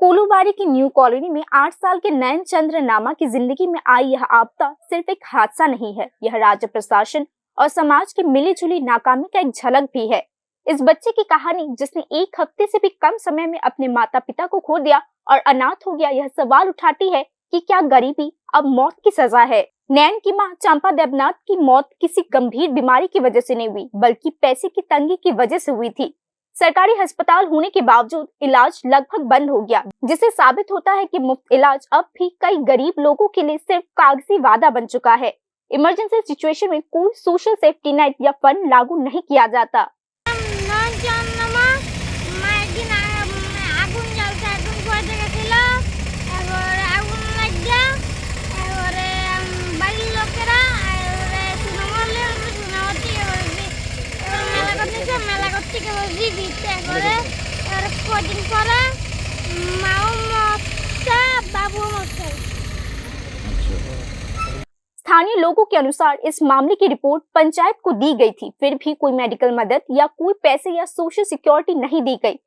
कोलूबारी की new colony में 8 साल के नयन चंद्र नामा की जिंदगी में आई यह आपदा सिर्फ एक हादसा नहीं है, यह राज्य प्रशासन और समाज की मिलीजुली नाकामी का एक झलक भी है। इस बच्चे की कहानी, जिसने एक हफ्ते से भी कम समय में अपने माता पिता को खो दिया और अनाथ हो गया, यह सवाल उठाती है कि क्या गरीबी अब मौत की सजा है। नैन की मां चंपा देवनाथ की मौत किसी गंभीर बीमारी की वजह से नहीं हुई, बल्कि पैसे की तंगी की वजह से हुई थी। सरकारी अस्पताल होने के बावजूद इलाज लगभग बंद हो गया, जिससे साबित होता है कि मुफ्त इलाज अब भी कई गरीब लोगों के लिए सिर्फ कागजी वादा बन चुका है। इमरजेंसी सिचुएशन में कोई सोशल सेफ्टी नेट या फंड लागू नहीं किया जाता। स्थानीय लोगों के अनुसार इस मामले की रिपोर्ट पंचायत को दी गई थी, फिर भी कोई मेडिकल मदद या कोई पैसे या सोशल सिक्योरिटी नहीं दी गई।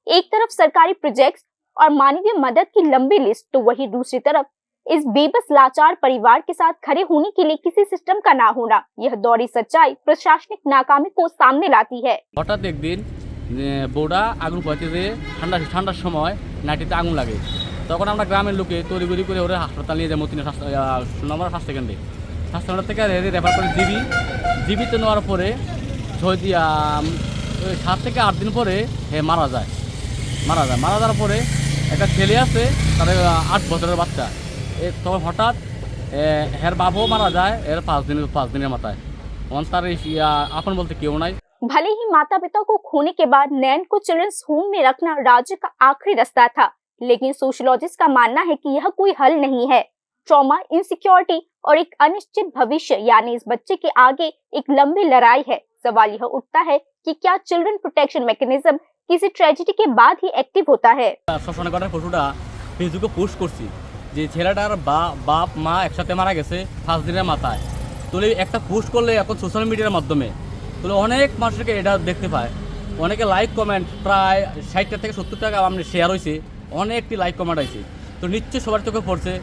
एक तरफ सरकारी प्रोजेक्ट्स और मानवीय मदद की लंबी लिस्ट, तो वहीं दूसरी तरफ इस बेबस लाचार परिवार के साथ खड़े होने के लिए किसी सिस्टम का ना होना। यह दौड़ी सच्चाई प्रशासनिक नाकामी को सामने लाती है। हठाৎ एक दिन बोड़ा आগুন পাইতে যে ঠান্ডার সময় নাইটিতে আগুন লাগে, তখন আমরা গ্রামের লোকে তড়িঘড়ি করে ওরা হাসপাতাল নিয়ে যাই। মতিনা সুনামরা স্বাস্থ্য কেন্দ্র থেকে রেফার করে জীবিত নেওয়ার পরে 7 থেকে 8 দিন পরে মারা যাওয়ার পরে একটা ছেলে আছে, তার 8 বছরের বাচ্চা। তখন হঠাৎ হের বাবাও মারা যায় এর 5 দিনের মাথায়। তার আপন বলতে কেউ নাই। भले ही माता पिता को खोने के बाद नैन को चिल्ड्रंस होम में रखना राज्य का आखिरी रास्ता था, लेकिन सोशलॉजिस्ट का मानना है कि यह कोई हल नहीं है। ट्रॉमा, इनसिक्योरिटी और एक अनिश्चित भविष्य, यानी इस बच्चे के आगे एक लंबी लड़ाई है। सवाल यह उठता है कि क्या चिल्ड्रन प्रोटेक्शन मैकेनिज्म किसी ट्रेजेडी के बाद ही एक्टिव होता है। ফেসবুকে পোস্ট করছি যে ছেলেটার বাপ মা একসাথে মারা গেছে 5 দিনের মাথায়। তাহলে একটা পোস্ট করলে এখন সোশ্যাল মিডিয়ার মাধ্যমে তাহলে অনেক মানুষকে এটা দেখতে পায়, অনেকে লাইক কমেন্ট, প্রায় 60 থেকে 70 আমরা শেয়ার হয়েছে, অনেকটি লাইক কমেন্ট আছে। তো নিশ্চয়ই সবার চোখে পড়ছে।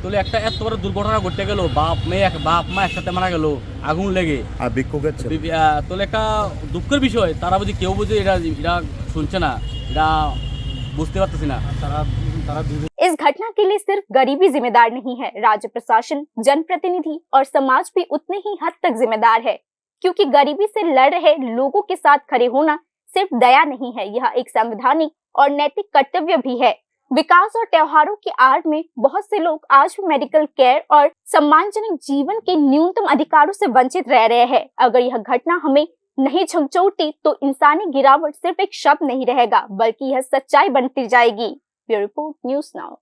তাহলে একটা এত বড় দুর্ঘটনা ঘটে গেল, বাপ মা একসাথে মারা গেল আগুন লেগে। তাহলে একটা দুঃখের বিষয়, তারা বুঝি কেউ বুঝে এটা শুনছে না, এটা বুঝতে পারতেছি না। इस घटना के लिए सिर्फ गरीबी जिम्मेदार नहीं है, राज्य प्रशासन, जनप्रतिनिधि और समाज भी उतने ही हद तक जिम्मेदार है, क्योंकि गरीबी से लड़ रहे लोगों के साथ खड़े होना सिर्फ दया नहीं है, यह एक संवैधानिक और नैतिक कर्तव्य भी है। विकास और त्योहारों की आड़ में बहुत से लोग आज भी मेडिकल केयर और सम्मानजनक जीवन के न्यूनतम अधिकारों से वंचित रह रहे हैं। अगर यह घटना हमें नहीं झकझोरती तो इंसानी गिरावट सिर्फ एक शब्द नहीं रहेगा, बल्कि यह सच्चाई बनती जाएगी। Bureau report, news now.